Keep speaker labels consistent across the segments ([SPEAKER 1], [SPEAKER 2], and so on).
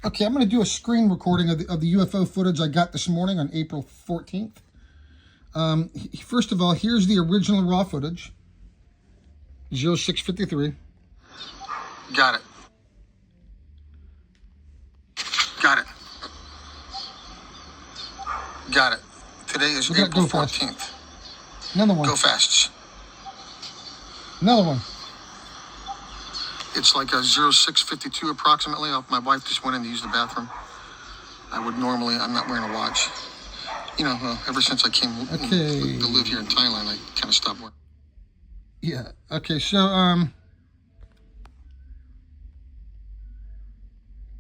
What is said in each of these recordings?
[SPEAKER 1] Okay, I'm going to do a screen recording of the UFO footage I got this morning on April 14th. First of all, here's the original raw footage. 0653.
[SPEAKER 2] Got it. Got it. Got it. Today is April 14th.
[SPEAKER 1] Another one.
[SPEAKER 2] Go fast.
[SPEAKER 1] Another one.
[SPEAKER 2] It's like a 0652 approximately. My wife just went in to use the bathroom. I'm not wearing a watch. You know, ever since I came to live here in Thailand, I kind of stopped wearing.
[SPEAKER 1] Yeah. Okay. So,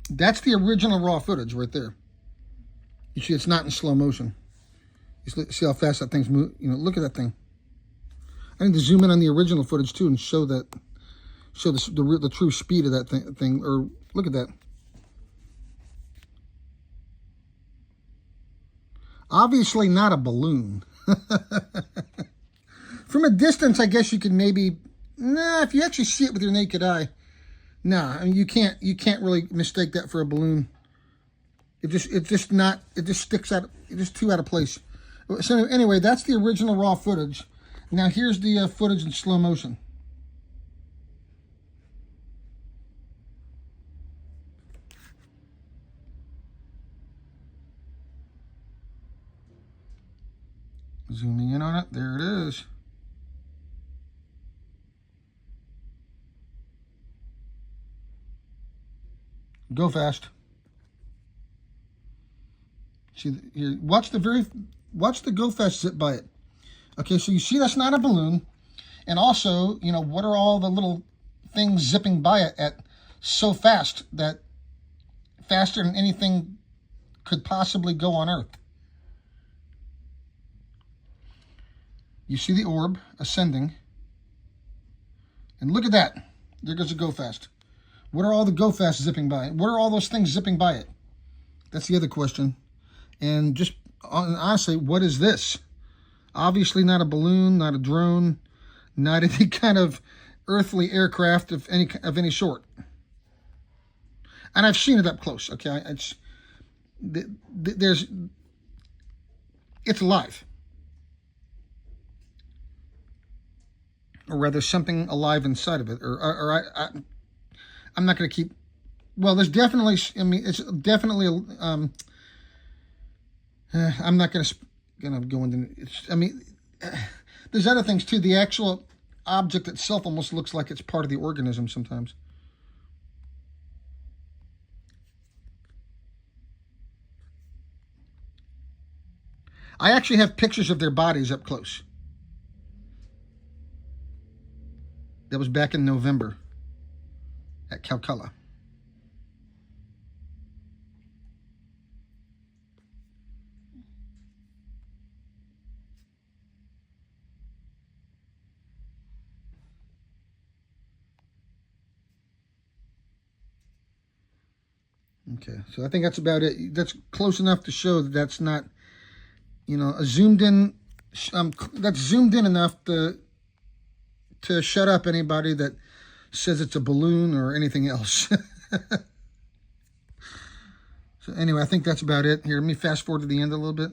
[SPEAKER 1] that's the original raw footage right there. You see, it's not in slow motion. You see how fast that thing's moving. You know, look at that thing. I need to zoom in on the original footage too and show the true speed of that thing. Or look at that. Obviously not a balloon. From a distance, I guess you could maybe. Nah, if you actually see it with your naked eye, nah. I mean, you can't really mistake that for a balloon. It just sticks out. It's just too out of place. So anyway, that's the original raw footage. Now here's the footage in slow motion. Zooming in on it. There it is. Go fast. See here. Watch the go fast zip by it. Okay, so you see that's not a balloon, and also, you know, what are all the little things zipping by it at so fast that faster than anything could possibly go on Earth? You see the orb ascending, and look at that. There goes the go fast. What are all the go fast zipping by it? What are all those things zipping by it? That's the other question. And just honestly, what is this? Obviously not a balloon, not a drone, not any kind of earthly aircraft of any sort. And I've seen it up close. Okay, it's alive, or rather, something alive inside of it. I'm not going to keep. Well, there's definitely. I mean, it's definitely. I'm not going to go into. There's other things too. The actual object itself almost looks like it's part of the organism sometimes. I actually have pictures of their bodies up close. That was back in November at Calcutta. Okay, so I think that's about it. That's close enough to show that that's not, you know, a zoomed in. That's zoomed in enough to shut up anybody that says it's a balloon or anything else. So anyway, I think that's about it. Here, let me fast forward to the end a little bit.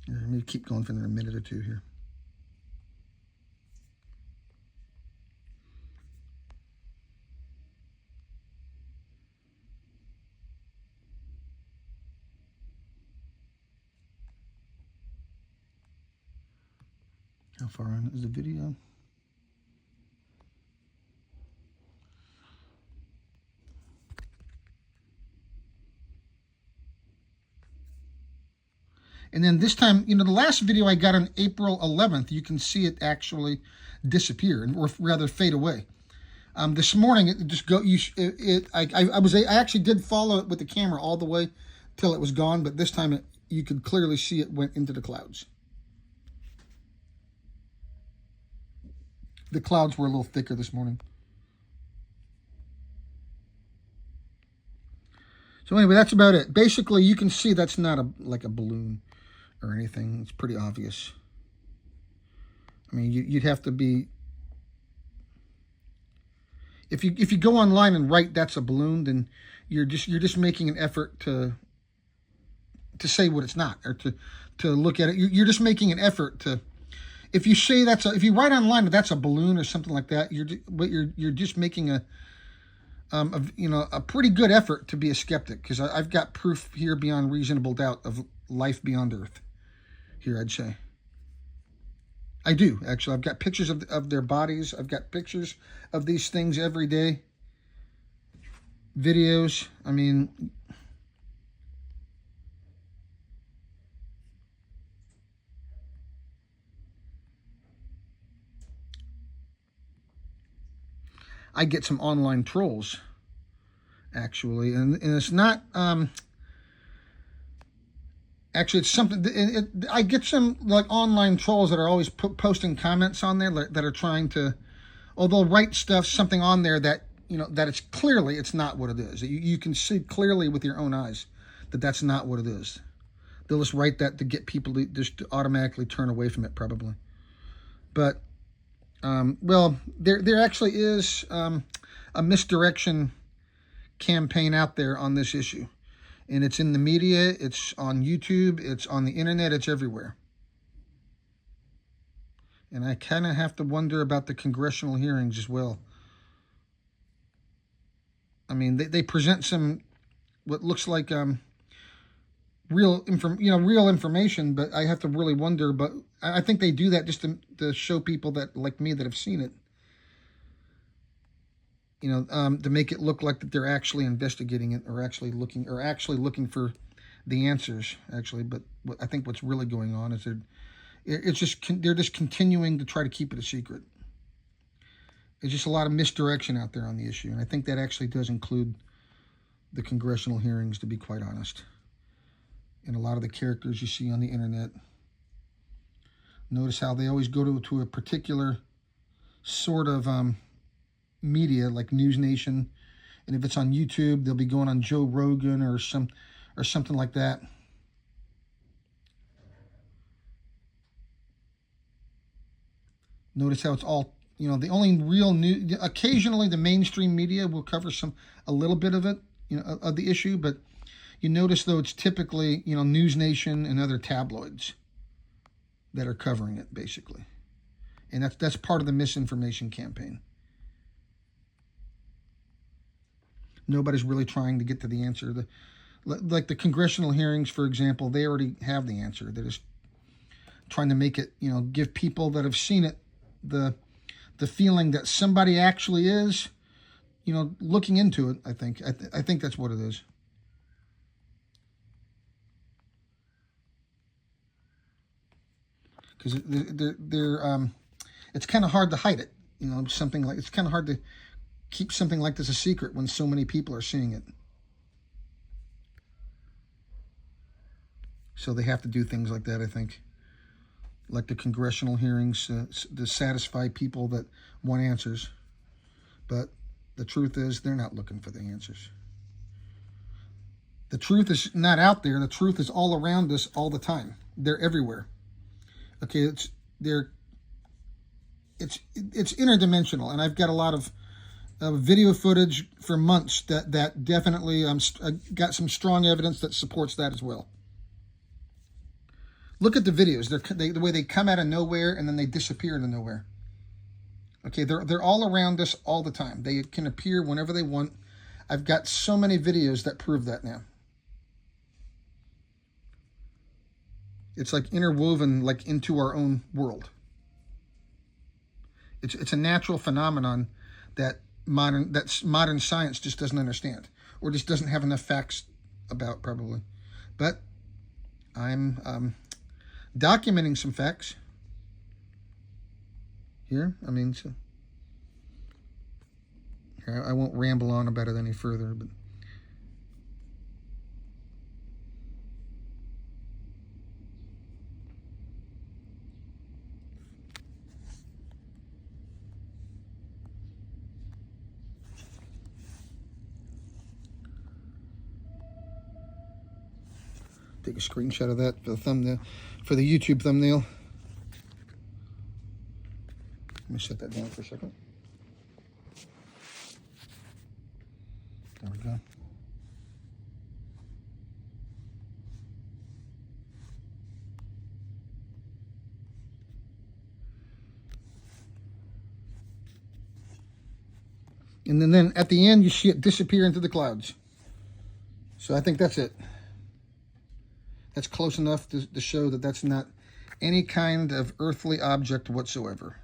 [SPEAKER 1] Here, let me keep going for another minute or two here. How far in is the video? And then this time, you know, the last video I got on April 11th, you can see it actually disappear, or rather fade away. This morning, it just go. I actually did follow it with the camera all the way till it was gone, but this time you could clearly see it went into the clouds. The clouds were a little thicker this morning. So anyway, that's about it. Basically, you can see that's not like a balloon or anything. It's pretty obvious. I mean, you'd have to be if you go online and write "that's a balloon," then you're just making an effort to say what it's not, or to look at it. You're just making an effort to. If you say if you write online that that's a balloon or something like that, you're just making a pretty good effort to be a skeptic, because I've got proof here beyond reasonable doubt of life beyond Earth. Here, I'd say. I do, actually. I've got pictures of their bodies. I've got pictures of these things every day. Videos. I mean, I get some online trolls, actually. And it's not... Actually, it's something. I get some like online trolls that are always posting comments on there that are trying to, or they'll write something on there that that it's not what it is. You can see clearly with your own eyes that that's not what it is. They'll just write that to get people to just automatically turn away from it, probably. But well, there actually is a misdirection campaign out there on this issue. And it's in the media, it's on YouTube, it's on the internet, it's everywhere. And I kind of have to wonder about the congressional hearings as well. I mean, they present some, what looks like real information, but I have to really wonder. But I think they do that just to show people that, like me, that have seen it. To make it look like that they're actually investigating it, or actually looking for the answers, actually. But I think what's really going on is they're just continuing to try to keep it a secret. There's just a lot of misdirection out there on the issue, and I think that actually does include the congressional hearings, to be quite honest. And a lot of the characters you see on the internet. Notice how they always go to a particular sort of media, like NewsNation, and if it's on YouTube, they'll be going on Joe Rogan or something like that. Notice how it's all, the only real news. Occasionally, the mainstream media will cover a little bit of it, of the issue, but you notice though it's typically NewsNation and other tabloids that are covering it, basically, and that's part of the misinformation campaign. Nobody's really trying to get to the answer. Like the congressional hearings, for example, they already have the answer. They're just trying to make it, give people that have seen it the feeling that somebody actually is, looking into it. I think that's what it is. Because it's kind of hard to hide it. It's kind of hard to keep something like this a secret when so many people are seeing it. So they have to do things like that, I think. Like the congressional hearings to satisfy people that want answers. But the truth is, they're not looking for the answers. The truth is not out there. The truth is all around us all the time. They're everywhere. Okay, it's interdimensional, and I've got a lot of video footage for months that definitely got some strong evidence that supports that as well. Look at the videos. The way they come out of nowhere and then they disappear into nowhere. Okay, they're all around us all the time. They can appear whenever they want. I've got so many videos that prove that now. It's like interwoven, like into our own world. It's a natural phenomenon that modern science just doesn't understand, or just doesn't have enough facts about, probably. But I'm documenting some facts here. I mean, so I won't ramble on about it any further, but take a screenshot of that for the thumbnail, for the YouTube thumbnail. Let me shut that down for a second. There we go. And then at the end, you see it disappear into the clouds. So I think that's it. That's close enough to show that that's not any kind of earthly object whatsoever.